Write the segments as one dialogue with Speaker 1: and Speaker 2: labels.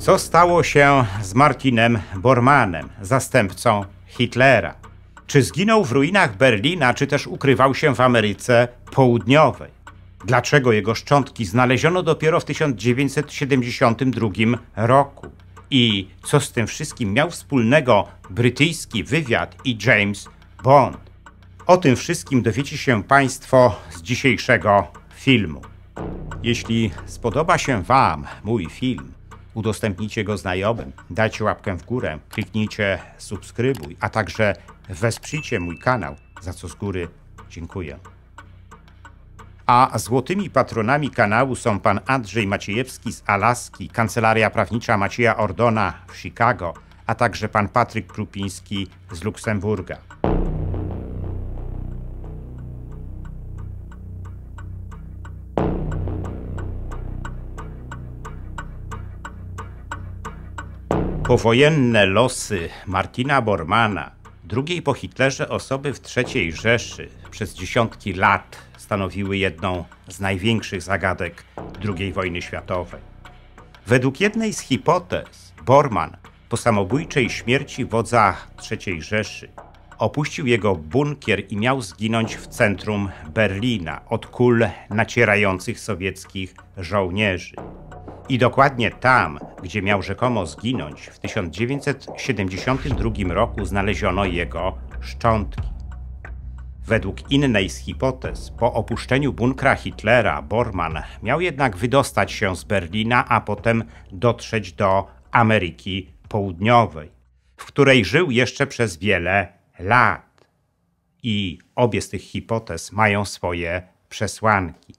Speaker 1: Co stało się z Martinem Bormannem, zastępcą Hitlera? Czy zginął w ruinach Berlina, czy też ukrywał się w Ameryce Południowej? Dlaczego jego szczątki znaleziono dopiero w 1972 roku? I co z tym wszystkim miał wspólnego brytyjski wywiad i James Bond? O tym wszystkim dowiecie się Państwo z dzisiejszego filmu. Jeśli spodoba się Wam mój film, udostępnijcie go znajomym, dajcie łapkę w górę, kliknijcie subskrybuj, a także wesprzyjcie mój kanał, za co z góry dziękuję. A złotymi patronami kanału są pan Andrzej Maciejewski z Alaski, Kancelaria Prawnicza Macieja Ordona w Chicago, a także pan Patryk Krupiński z Luksemburga. Powojenne losy Martina Bormanna, drugiej po Hitlerze osoby w III Rzeszy, przez dziesiątki lat stanowiły jedną z największych zagadek II wojny światowej. Według jednej z hipotez Bormann po samobójczej śmierci wodza III Rzeszy opuścił jego bunkier i miał zginąć w centrum Berlina od kul nacierających sowieckich żołnierzy. I dokładnie tam, gdzie miał rzekomo zginąć, w 1972 roku znaleziono jego szczątki. Według innej z hipotez, po opuszczeniu bunkra Hitlera, Bormann miał jednak wydostać się z Berlina, a potem dotrzeć do Ameryki Południowej, w której żył jeszcze przez wiele lat. I obie z tych hipotez mają swoje przesłanki.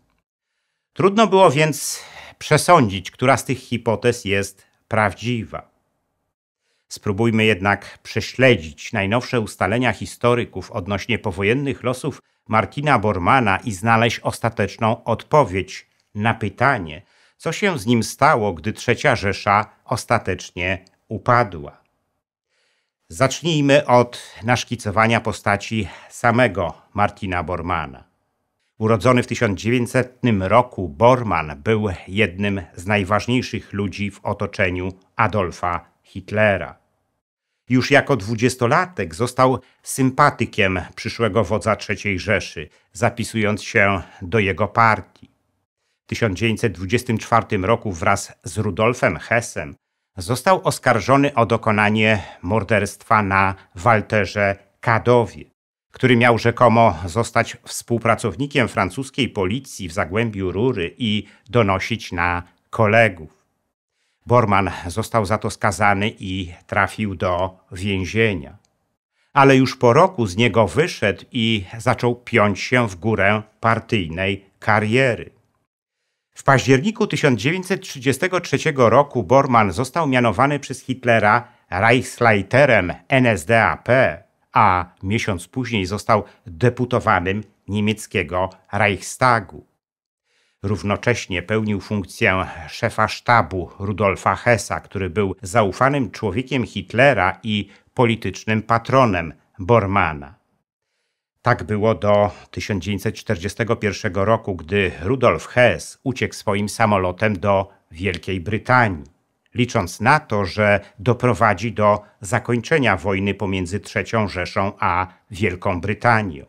Speaker 1: Trudno było więc przesądzić, która z tych hipotez jest prawdziwa. Spróbujmy jednak prześledzić najnowsze ustalenia historyków odnośnie powojennych losów Martina Bormanna i znaleźć ostateczną odpowiedź na pytanie, co się z nim stało, gdy III Rzesza ostatecznie upadła. Zacznijmy od naszkicowania postaci samego Martina Bormanna. Urodzony w 1900 roku, Bormann był jednym z najważniejszych ludzi w otoczeniu Adolfa Hitlera. Już jako dwudziestolatek został sympatykiem przyszłego wodza III Rzeszy, zapisując się do jego partii. W 1924 roku wraz z Rudolfem Hessem został oskarżony o dokonanie morderstwa na Walterze Kadowie, który miał rzekomo zostać współpracownikiem francuskiej policji w Zagłębiu Rury i donosić na kolegów. Bormann został za to skazany i trafił do więzienia. Ale już po roku z niego wyszedł i zaczął piąć się w górę partyjnej kariery. W październiku 1933 roku Bormann został mianowany przez Hitlera Reichsleiterem NSDAP, a miesiąc później został deputowanym niemieckiego Reichstagu. Równocześnie pełnił funkcję szefa sztabu Rudolfa Hessa, który był zaufanym człowiekiem Hitlera i politycznym patronem Bormanna. Tak było do 1941 roku, gdy Rudolf Hess uciekł swoim samolotem do Wielkiej Brytanii, licząc na to, że doprowadzi do zakończenia wojny pomiędzy III Rzeszą a Wielką Brytanią.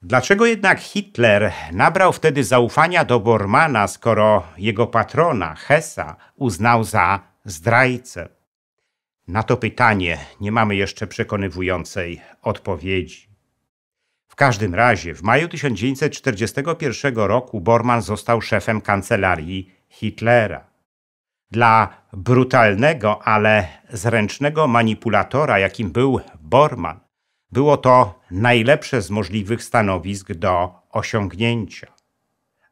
Speaker 1: Dlaczego jednak Hitler nabrał wtedy zaufania do Bormanna, skoro jego patrona Hessa uznał za zdrajcę? Na to pytanie nie mamy jeszcze przekonywującej odpowiedzi. W każdym razie w maju 1941 roku Bormann został szefem kancelarii Hitlera. Dla brutalnego, ale zręcznego manipulatora, jakim był Bormann, było to najlepsze z możliwych stanowisk do osiągnięcia.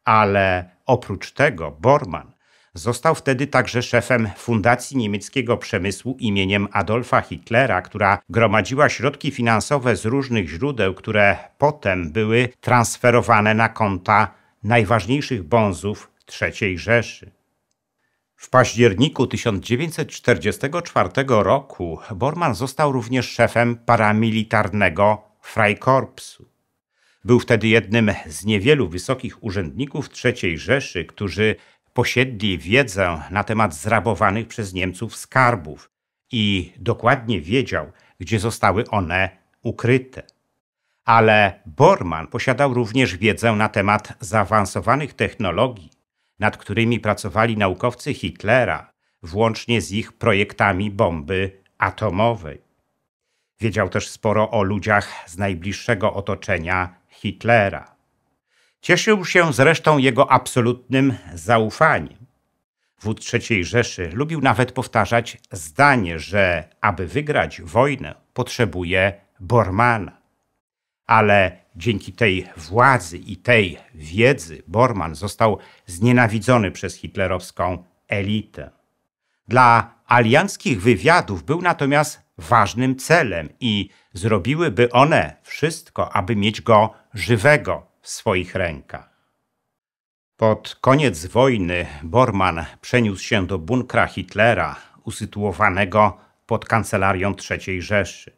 Speaker 1: Ale oprócz tego Bormann został wtedy także szefem Fundacji Niemieckiego Przemysłu imieniem Adolfa Hitlera, która gromadziła środki finansowe z różnych źródeł, które potem były transferowane na konta najważniejszych bonzów III Rzeszy. W październiku 1944 roku Bormann został również szefem paramilitarnego Freikorpsu. Był wtedy jednym z niewielu wysokich urzędników III Rzeszy, którzy posiedli wiedzę na temat zrabowanych przez Niemców skarbów i dokładnie wiedział, gdzie zostały one ukryte. Ale Bormann posiadał również wiedzę na temat zaawansowanych technologii, nad którymi pracowali naukowcy Hitlera, włącznie z ich projektami bomby atomowej. Wiedział też sporo o ludziach z najbliższego otoczenia Hitlera. Cieszył się zresztą jego absolutnym zaufaniem. Wódz III Rzeszy lubił nawet powtarzać zdanie, że aby wygrać wojnę, potrzebuje Bormanna. Ale dzięki tej władzy i tej wiedzy Bormann został znienawidzony przez hitlerowską elitę. Dla alianckich wywiadów był natomiast ważnym celem i zrobiłyby one wszystko, aby mieć go żywego w swoich rękach. Pod koniec wojny Bormann przeniósł się do bunkra Hitlera, usytuowanego pod kancelarią III Rzeszy.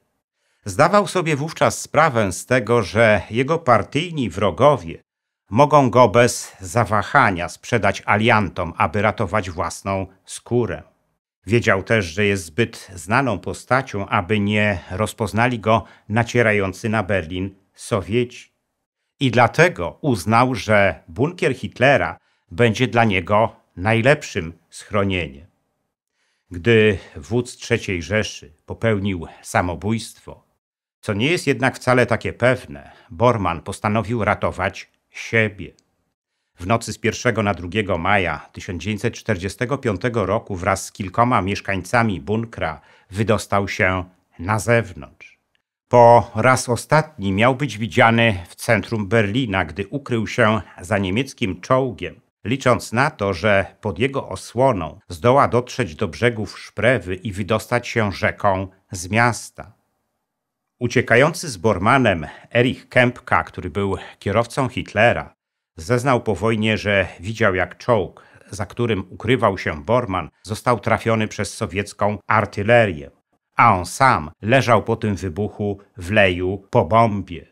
Speaker 1: Zdawał sobie wówczas sprawę z tego, że jego partyjni wrogowie mogą go bez zawahania sprzedać aliantom, aby ratować własną skórę. Wiedział też, że jest zbyt znaną postacią, aby nie rozpoznali go nacierający na Berlin Sowieci. I dlatego uznał, że bunkier Hitlera będzie dla niego najlepszym schronieniem. Gdy wódz III Rzeszy popełnił samobójstwo, co nie jest jednak wcale takie pewne, Bormann postanowił ratować siebie. W nocy z 1 na 2 maja 1945 roku wraz z kilkoma mieszkańcami bunkra wydostał się na zewnątrz. Po raz ostatni miał być widziany w centrum Berlina, gdy ukrył się za niemieckim czołgiem, licząc na to, że pod jego osłoną zdoła dotrzeć do brzegów Szprewy i wydostać się rzeką z miasta. Uciekający z Bormannem Erich Kempka, który był kierowcą Hitlera, zeznał po wojnie, że widział, jak czołg, za którym ukrywał się Bormann, został trafiony przez sowiecką artylerię, a on sam leżał po tym wybuchu w leju po bombie.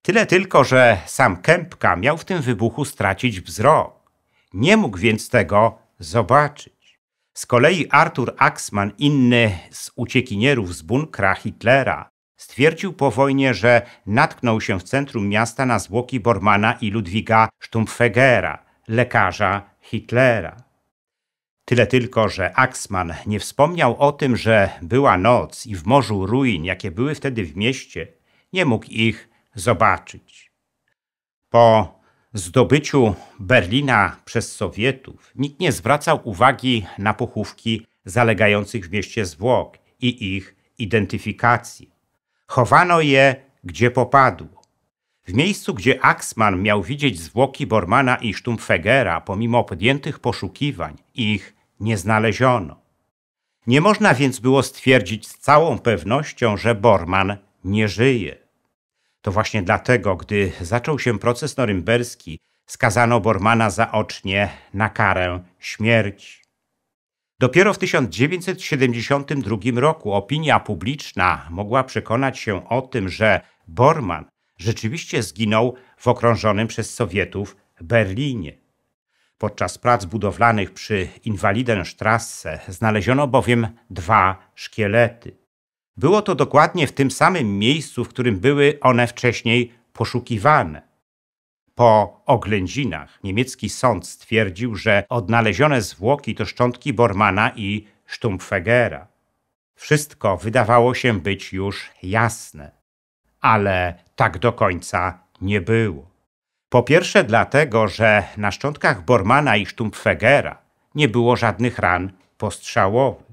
Speaker 1: Tyle tylko, że sam Kempka miał w tym wybuchu stracić wzrok. Nie mógł więc tego zobaczyć. Z kolei Arthur Axmann, inny z uciekinierów z bunkra Hitlera, stwierdził po wojnie, że natknął się w centrum miasta na zwłoki Bormanna i Ludwiga Stumpfegera, lekarza Hitlera. Tyle tylko, że Axmann nie wspomniał o tym, że była noc i w morzu ruin, jakie były wtedy w mieście, nie mógł ich zobaczyć. Po zdobyciu Berlina przez Sowietów nikt nie zwracał uwagi na pochówki zalegających w mieście zwłok i ich identyfikację. Chowano je, gdzie popadło. W miejscu, gdzie Axmann miał widzieć zwłoki Bormanna i Stumpfegera, pomimo podjętych poszukiwań, ich nie znaleziono. Nie można więc było stwierdzić z całą pewnością, że Bormann nie żyje. To właśnie dlatego, gdy zaczął się proces norymberski, skazano Bormanna zaocznie na karę śmierci. Dopiero w 1972 roku opinia publiczna mogła przekonać się o tym, że Bormann rzeczywiście zginął w okrążonym przez Sowietów Berlinie. Podczas prac budowlanych przy Invalidenstrasse znaleziono bowiem 2 szkielety. Było to dokładnie w tym samym miejscu, w którym były one wcześniej poszukiwane. Po oględzinach niemiecki sąd stwierdził, że odnalezione zwłoki to szczątki Bormanna i Stumpfegera. Wszystko wydawało się być już jasne, ale tak do końca nie było. Po pierwsze dlatego, że na szczątkach Bormanna i Stumpfegera nie było żadnych ran postrzałowych.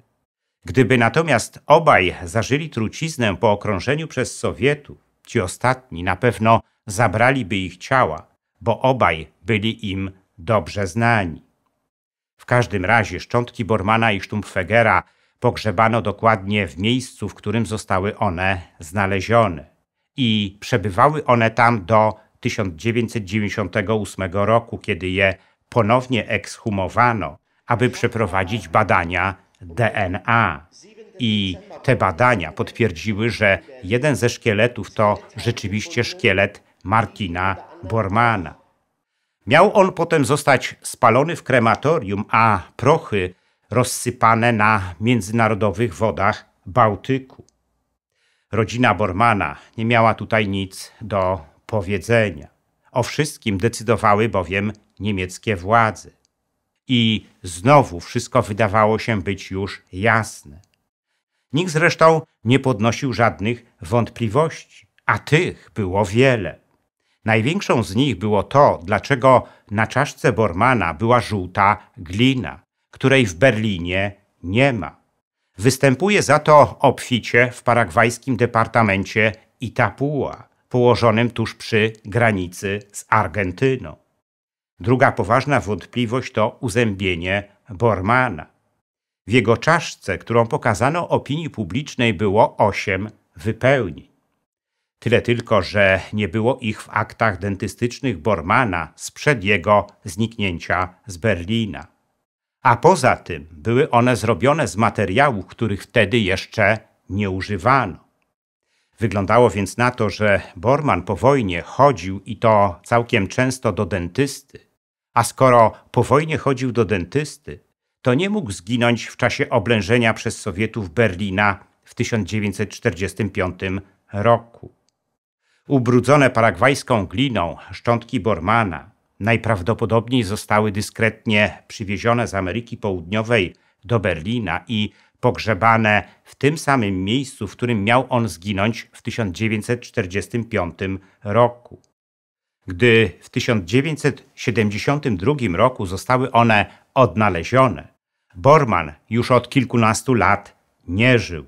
Speaker 1: Gdyby natomiast obaj zażyli truciznę po okrążeniu przez Sowietów, ci ostatni na pewno zabraliby ich ciała, bo obaj byli im dobrze znani. W każdym razie szczątki Bormanna i Stumpfegera pogrzebano dokładnie w miejscu, w którym zostały one znalezione i przebywały one tam do 1998 roku, kiedy je ponownie ekshumowano, aby przeprowadzić badania DNA. I te badania potwierdziły, że jeden ze szkieletów to rzeczywiście szkielet Martina Bormanna. Miał on potem zostać spalony w krematorium, a prochy rozsypane na międzynarodowych wodach Bałtyku. Rodzina Bormana nie miała tutaj nic do powiedzenia. O wszystkim decydowały bowiem niemieckie władze. I znowu wszystko wydawało się być już jasne. Nikt zresztą nie podnosił żadnych wątpliwości, a tych było wiele. Największą z nich było to, dlaczego na czaszce Bormana była żółta glina, której w Berlinie nie ma. Występuje za to obficie w paragwajskim departamencie Itapúa, położonym tuż przy granicy z Argentyną. Druga poważna wątpliwość to uzębienie Bormana. W jego czaszce, którą pokazano opinii publicznej, było 8 wypełnień. Tyle tylko, że nie było ich w aktach dentystycznych Bormana sprzed jego zniknięcia z Berlina. A poza tym były one zrobione z materiałów, których wtedy jeszcze nie używano. Wyglądało więc na to, że Borman po wojnie chodził i to całkiem często do dentysty. A skoro po wojnie chodził do dentysty, to nie mógł zginąć w czasie oblężenia przez Sowietów Berlina w 1945 roku. Ubrudzone paragwajską gliną szczątki Bormana najprawdopodobniej zostały dyskretnie przywiezione z Ameryki Południowej do Berlina i pogrzebane w tym samym miejscu, w którym miał on zginąć w 1945 roku. Gdy w 1972 roku zostały one odnalezione, Borman już od kilkunastu lat nie żył.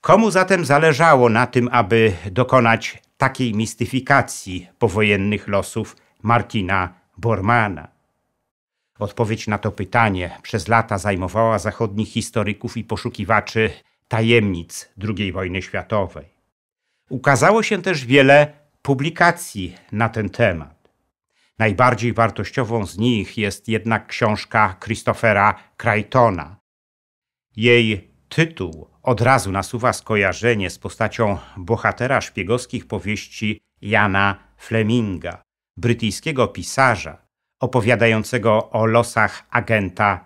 Speaker 1: Komu zatem zależało na tym, aby dokonać takiej mistyfikacji powojennych losów Martina Bormana? Odpowiedź na to pytanie przez lata zajmowała zachodnich historyków i poszukiwaczy tajemnic II wojny światowej. Ukazało się też wiele publikacji na ten temat. Najbardziej wartościową z nich jest jednak książka Christophera Crichtona. Jej tytuł od razu nasuwa skojarzenie z postacią bohatera szpiegowskich powieści Iana Fleminga, brytyjskiego pisarza opowiadającego o losach agenta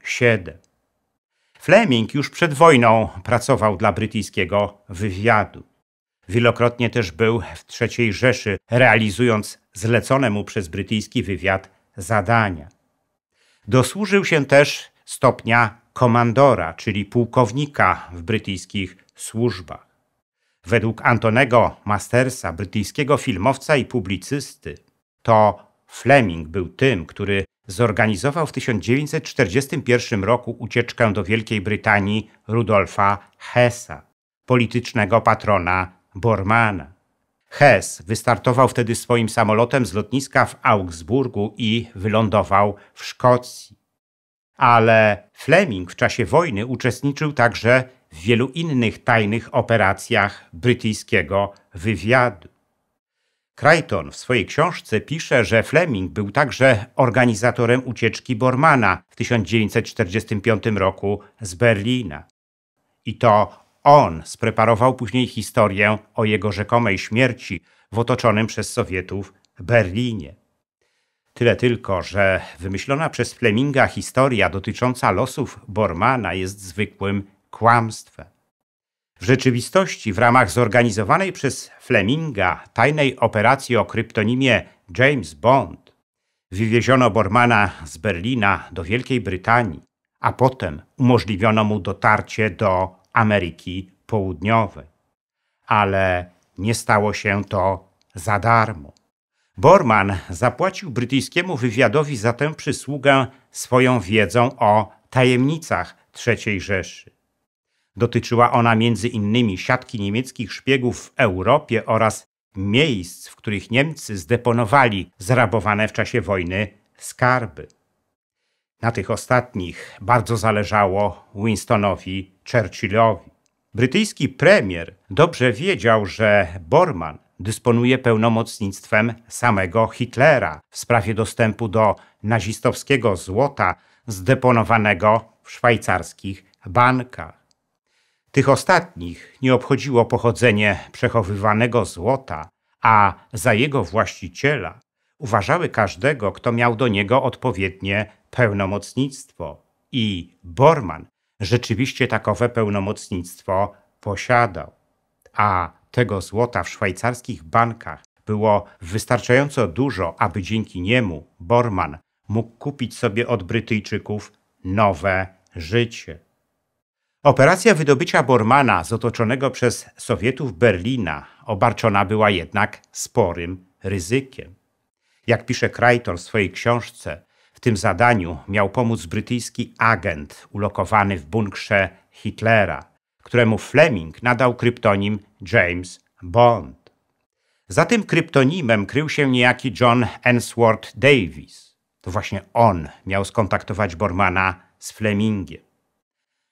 Speaker 1: 007. Fleming już przed wojną pracował dla brytyjskiego wywiadu. Wielokrotnie też był w III Rzeszy, realizując zlecone mu przez brytyjski wywiad zadania. Dosłużył się też stopnia komandora, czyli pułkownika w brytyjskich służbach. Według Antonego Mastersa, brytyjskiego filmowca i publicysty, to Fleming był tym, który zorganizował w 1941 roku ucieczkę do Wielkiej Brytanii Rudolfa Hessa, politycznego patrona Bormana. Hess wystartował wtedy swoim samolotem z lotniska w Augsburgu i wylądował w Szkocji. Ale Fleming w czasie wojny uczestniczył także w wielu innych tajnych operacjach brytyjskiego wywiadu. Crichton w swojej książce pisze, że Fleming był także organizatorem ucieczki Bormana w 1945 roku z Berlina. I to on spreparował później historię o jego rzekomej śmierci w otoczonym przez Sowietów Berlinie. Tyle tylko, że wymyślona przez Fleminga historia dotycząca losów Bormana jest zwykłym kłamstwem. W rzeczywistości w ramach zorganizowanej przez Fleminga tajnej operacji o kryptonimie James Bond wywieziono Bormana z Berlina do Wielkiej Brytanii, a potem umożliwiono mu dotarcie do Ameryki Południowej. Ale nie stało się to za darmo. Borman zapłacił brytyjskiemu wywiadowi za tę przysługę swoją wiedzą o tajemnicach III Rzeszy. Dotyczyła ona między innymi siatki niemieckich szpiegów w Europie oraz miejsc, w których Niemcy zdeponowali zrabowane w czasie wojny skarby. Na tych ostatnich bardzo zależało Winstonowi Churchillowi. Brytyjski premier dobrze wiedział, że Borman dysponuje pełnomocnictwem samego Hitlera w sprawie dostępu do nazistowskiego złota zdeponowanego w szwajcarskich bankach. Tych ostatnich nie obchodziło pochodzenie przechowywanego złota, a za jego właściciela uważały każdego, kto miał do niego odpowiednie pełnomocnictwo. I Bormann rzeczywiście takowe pełnomocnictwo posiadał. A tego złota w szwajcarskich bankach było wystarczająco dużo, aby dzięki niemu Bormann mógł kupić sobie od Brytyjczyków nowe życie. Operacja wydobycia Bormanna z otoczonego przez Sowietów Berlina obarczona była jednak sporym ryzykiem. Jak pisze Creighton w swojej książce, w tym zadaniu miał pomóc brytyjski agent ulokowany w bunkrze Hitlera, któremu Fleming nadał kryptonim James Bond. Za tym kryptonimem krył się niejaki John Ensworth Davis. To właśnie on miał skontaktować Bormanna z Flemingiem.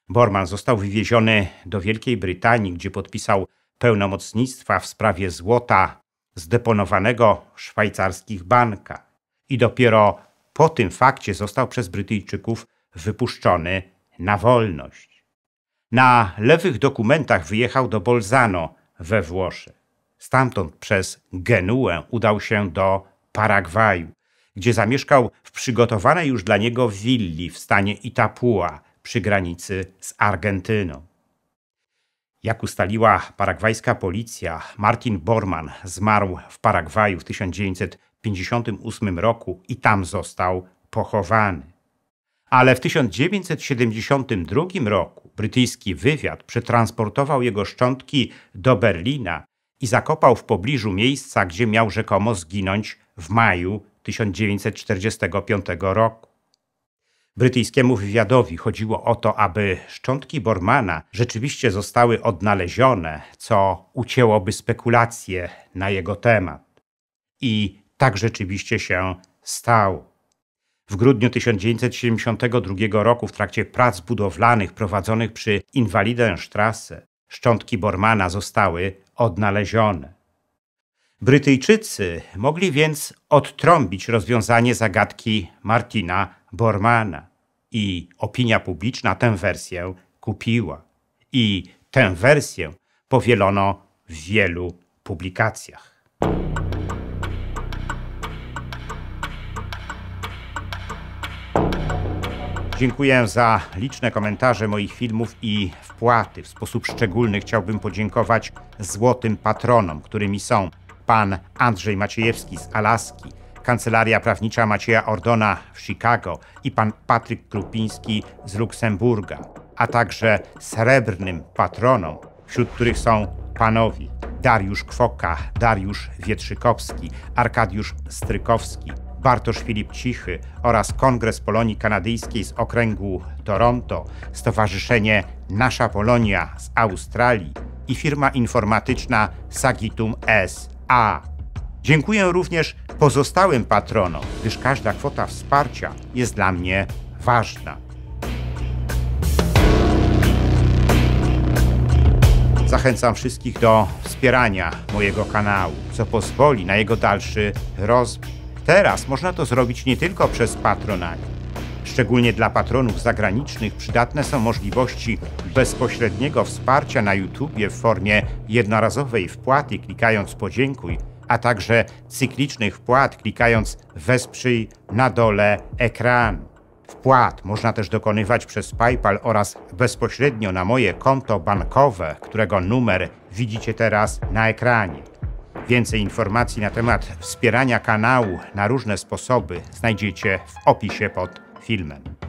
Speaker 1: Bormann został wywieziony do Wielkiej Brytanii, gdzie podpisał pełnomocnictwa w sprawie złota zdeponowanego w szwajcarskich bankach. I dopiero po tym fakcie został przez Brytyjczyków wypuszczony na wolność. Na lewych dokumentach wyjechał do Bolzano we Włoszech. Stamtąd przez Genuę udał się do Paragwaju, gdzie zamieszkał w przygotowanej już dla niego willi w stanie Itapúa przy granicy z Argentyną. Jak ustaliła paragwajska policja, Martin Bormann zmarł w Paragwaju w 1958 roku i tam został pochowany. Ale w 1972 roku brytyjski wywiad przetransportował jego szczątki do Berlina i zakopał w pobliżu miejsca, gdzie miał rzekomo zginąć w maju 1945 roku. Brytyjskiemu wywiadowi chodziło o to, aby szczątki Bormanna rzeczywiście zostały odnalezione, co ucięłoby spekulacje na jego temat. I tak rzeczywiście się stało. W grudniu 1972 roku w trakcie prac budowlanych prowadzonych przy Invalidenstrasse szczątki Bormanna zostały odnalezione. Brytyjczycy mogli więc odtrąbić rozwiązanie zagadki Martina Bormanna i opinia publiczna tę wersję kupiła. I tę wersję powielono w wielu publikacjach. Dziękuję za liczne komentarze moich filmów i wpłaty. W sposób szczególny chciałbym podziękować złotym patronom, którymi są pan Andrzej Maciejewski z Alaski, Kancelaria Prawnicza Macieja Ordona w Chicago i pan Patryk Krupiński z Luksemburga, a także srebrnym patronom, wśród których są panowie Dariusz Kwoka, Dariusz Wietrzykowski, Arkadiusz Strykowski, Bartosz Filip Cichy oraz Kongres Polonii Kanadyjskiej z okręgu Toronto, Stowarzyszenie Nasza Polonia z Australii i firma informatyczna Sagitum S.A. Dziękuję również pozostałym patronom, gdyż każda kwota wsparcia jest dla mnie ważna. Zachęcam wszystkich do wspierania mojego kanału, co pozwoli na jego dalszy rozwój. Teraz można to zrobić nie tylko przez Patronite. Szczególnie dla patronów zagranicznych przydatne są możliwości bezpośredniego wsparcia na YouTubie w formie jednorazowej wpłaty klikając podziękuj, a także cyklicznych wpłat klikając wesprzyj na dole ekranu. Wpłat można też dokonywać przez PayPal oraz bezpośrednio na moje konto bankowe, którego numer widzicie teraz na ekranie. Więcej informacji na temat wspierania kanału na różne sposoby znajdziecie w opisie pod filmem.